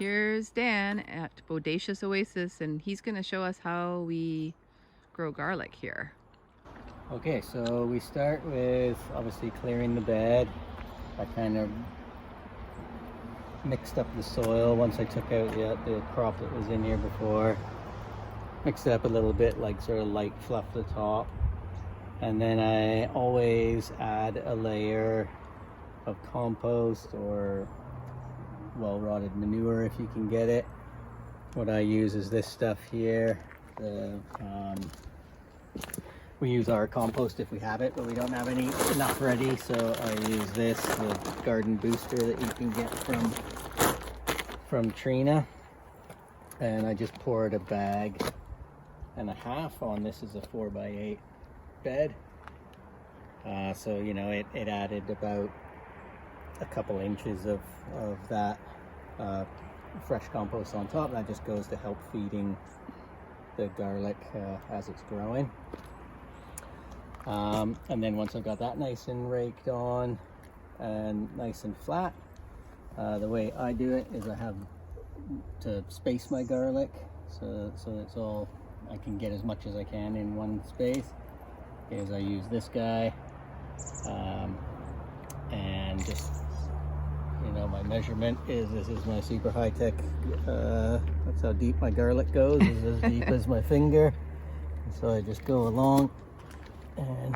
Here's Dan at Bodacious Oasis, and he's going to show us how we grow garlic here. Okay, so we start with obviously clearing the bed. I kind of mixed up the soil once I took out the crop that was in here before. Mixed it up a little bit, like sort of light fluff the top. And then I always add a layer of compost or well-rotted manure if you can get it. What I use is this stuff here. We use our compost if we have it, but we don't have enough ready, so I use this, the garden booster that you can get from Trina, and I just poured a bag and a half on. This is a 4x8 bed, so you know it added about a couple inches of that fresh compost on top. That just goes to help feeding the garlic as it's growing. And then once I've got that nice and raked on and nice and flat, the way I do it is I have to space my garlic so it's all, I can get as much as I can in one space, is I use this guy, and just, you know, my measurement is, this is my super high-tech, that's how deep my garlic goes, is as deep as my finger. And so I just go along and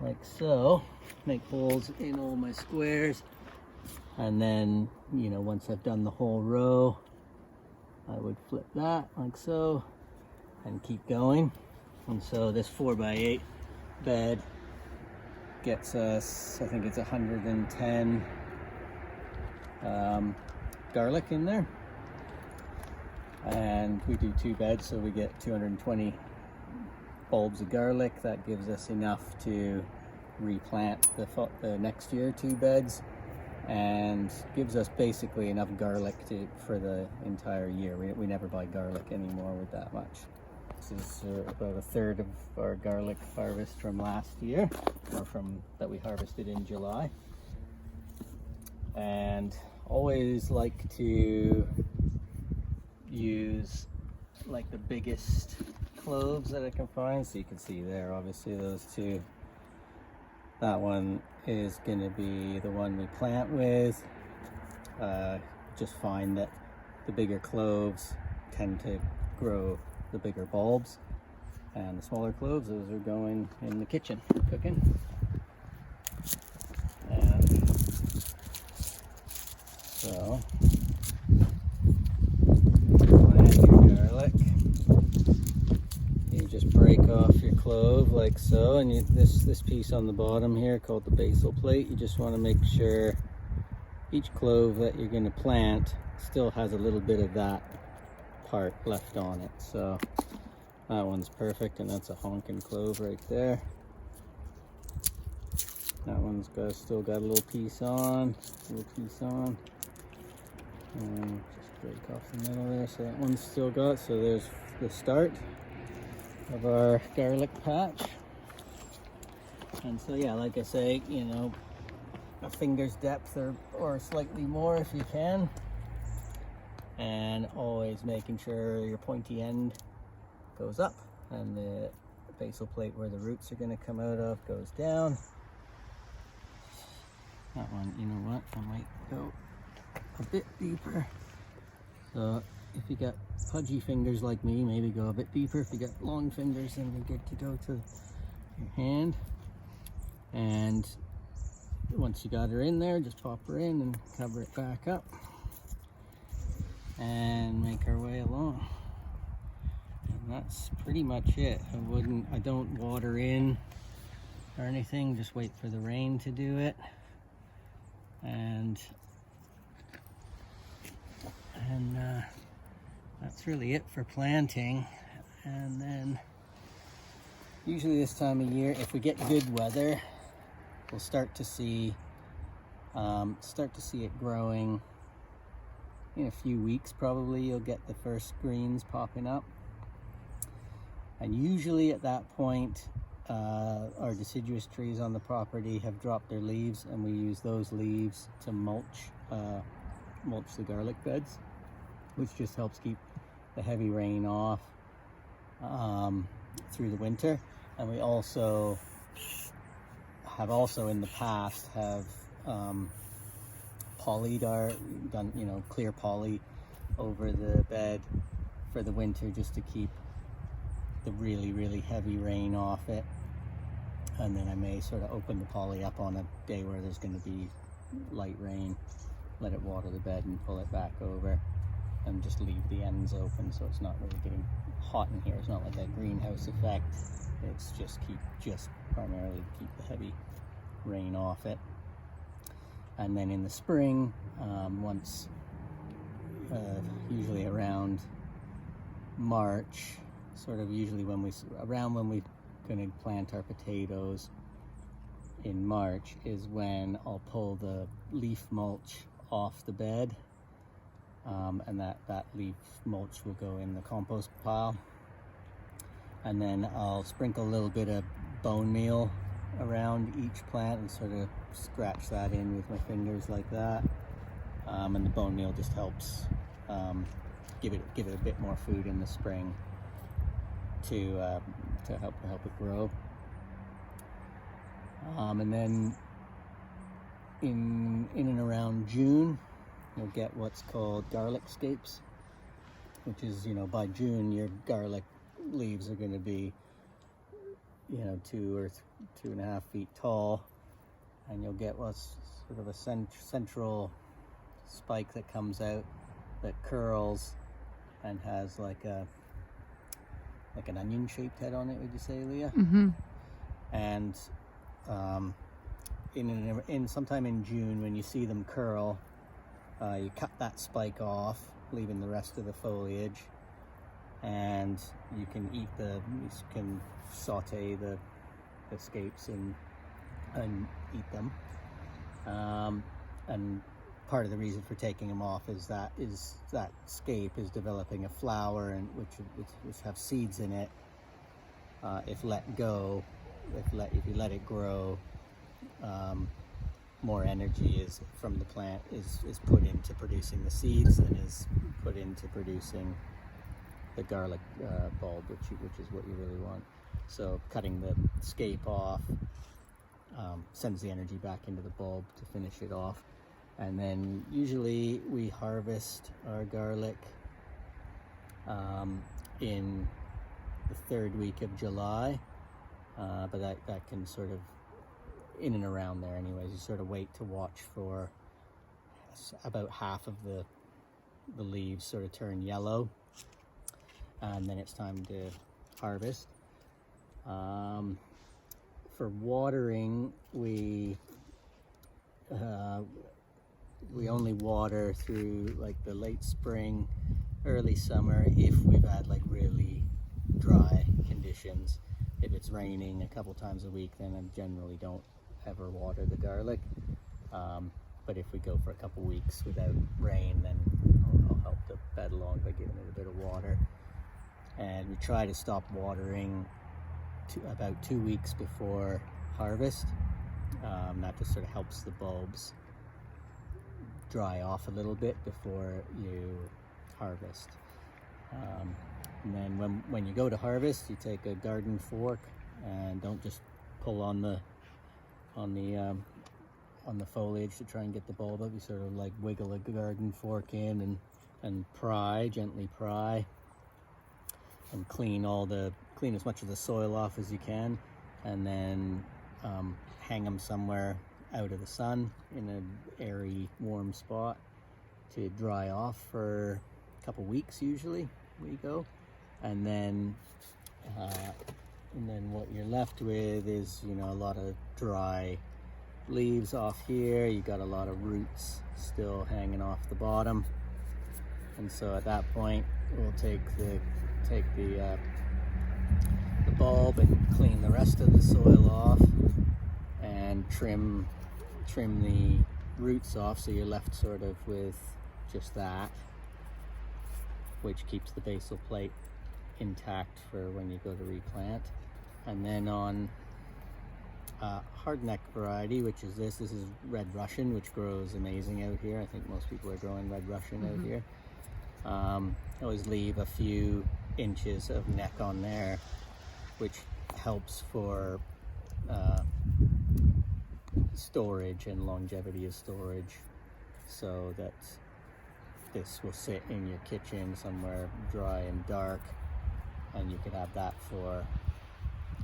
like so, make holes in all my squares, and then, you know, once I've done the whole row, I would flip that like so and keep going. And so this 4x8 bed gets us, I think it's 110 garlic in there, and we do 2 beds, so we get 220 bulbs of garlic. That gives us enough to replant the next year 2 beds, and gives us basically enough garlic for the entire year. We never buy garlic anymore with that much. This is about a third of our garlic harvest from last year, or from that we harvested in July. And always like to use like the biggest cloves that I can find. So you can see there, obviously those 2. That one is going to be the one we plant with. Just find that the bigger cloves tend to grow the bigger bulbs, and the smaller cloves, those are going in the kitchen for cooking. And so plant your garlic. You just break off your clove like so, and this piece on the bottom here called the basal plate, you just want to make sure each clove that you're going to plant still has a little bit of that part left on it. So that one's perfect, and that's a honking clove right there. That one's still got a little piece on, and just break off the middle there, so that one's still got. So there's the start of our garlic patch. And so yeah, like I say, you know, a finger's depth or slightly more if you can, and always making sure your pointy end goes up and the basal plate where the roots are going to come out of goes down. That one, you know what, I might go a bit deeper. So if you got pudgy fingers like me, maybe go a bit deeper. If you got long fingers, then you're good to go to your hand. And once you got her in there, just pop her in and cover it back up and make our way along. And that's pretty much it. I don't water in or anything, just wait for the rain to do it. And that's really it for planting. And then usually this time of year, if we get good weather, we'll start to see it growing in a few weeks. Probably you'll get the first greens popping up, and usually at that point our deciduous trees on the property have dropped their leaves, and we use those leaves to mulch the garlic beds. which just helps keep the heavy rain off through the winter. And we also in the past have clear poly over the bed for the winter, just to keep the really, really heavy rain off it. And then I may sort of open the poly up on a day where there's going to be light rain, let it water the bed and pull it back over, and just leave the ends open so it's not really getting hot in here. It's not like that greenhouse effect. It's just primarily to keep the heavy rain off it. And then in the spring, usually around March, usually when we're going to plant our potatoes in March, is when I'll pull the leaf mulch off the bed, and that leaf mulch will go in the compost pile. And then I'll sprinkle a little bit of bone meal around each plant and sort of scratch that in with my fingers like that. And the bone meal just helps give it a bit more food in the spring to help it grow. And then in and around June, you'll get what's called garlic scapes, which is, by June your garlic leaves are going to be 2 or 2.5 feet tall, and you'll get what's sort of a central spike that comes out that curls and has like an onion shaped head on it, would you say, Leah? Mm-hmm. And in sometime in June, when you see them curl, you cut that spike off, leaving the rest of the foliage, and you can saute the scapes and eat them. And part of the reason for taking them off is that scape is developing a flower, and which have seeds in it. If you let it grow, more energy is from the plant is put into producing the seeds, and is put into producing the garlic bulb, which is what you really want. So cutting the scape off sends the energy back into the bulb to finish it off. And then usually we harvest our garlic in the 3rd week of July, but that can sort of in and around there anyways. You sort of wait to watch for about half of the leaves sort of turn yellow, and then it's time to harvest. For watering, we only water through like the late spring, early summer, if we've had like really dry conditions. If it's raining a couple times a week, then I generally don't ever water the garlic. But if we go for a couple weeks without rain, then I'll help the bed along by giving it a bit of water. And we try to stop watering about 2 weeks before harvest. That just sort of helps the bulbs dry off a little bit before you harvest. And then when you go to harvest, you take a garden fork and don't just pull on the foliage to try and get the bulb up. You sort of like wiggle a garden fork in and gently pry, and clean as much of the soil off as you can, and then hang them somewhere out of the sun in an airy, warm spot to dry off for a couple weeks. Usually we go, and then what you're left with is a lot of dry leaves off here. You got a lot of roots still hanging off the bottom, and so at that point we'll take the bulb and clean the rest of the soil off and trim the roots off, so you're left sort of with just that, which keeps the basal plate intact for when you go to replant. And then on hardneck variety, which is this is Red Russian, which grows amazing out here. I think most people are growing Red Russian out here. Always leave a few inches of neck on there, which helps for storage and longevity of storage, so that this will sit in your kitchen somewhere dry and dark, and you could have that for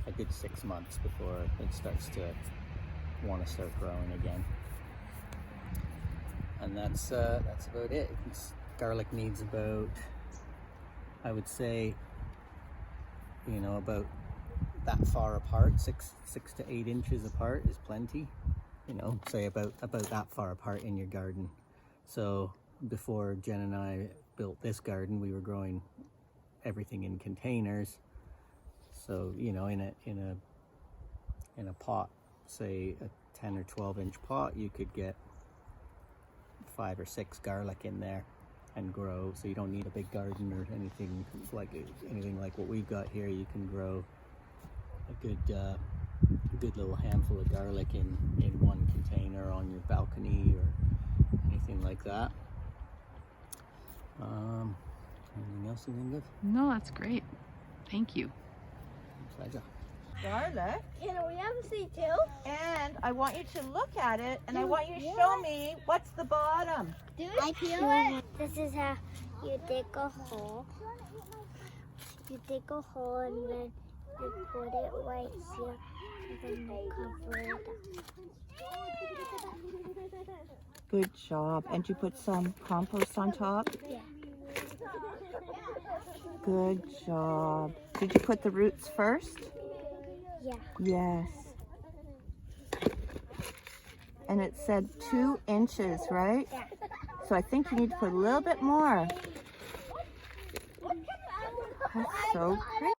a good 6 months before it starts to want to start growing again. And that's about it. Garlic needs about, I would say, you know, about that far apart, six to 8 inches apart is plenty. You know, say about that far apart in your garden. So before Jen and I built this garden, we were growing everything in containers. So, you know, in a pot, say a 10 or 12 inch pot, you could get 5 or 6 garlic in there and grow. So you don't need a big garden or anything like what we've got here. You can grow a good little handful of garlic in one container on your balcony or anything like that. Anything else you think of? No, that's great. Thank you. Pleasure. Garlic, Can we have a seat too? and I want you to look at it, and I want you to show me what's the bottom. Do I peel it? This is how you dig a hole. You dig a hole and then you put it right here, and then you cover it up. Good job. And you put some compost on top? Yeah. Good job. Did you put the roots first? Yeah. Yes. And it said 2 inches, right? Yeah. So I think you need to put a little bit more. That's so great.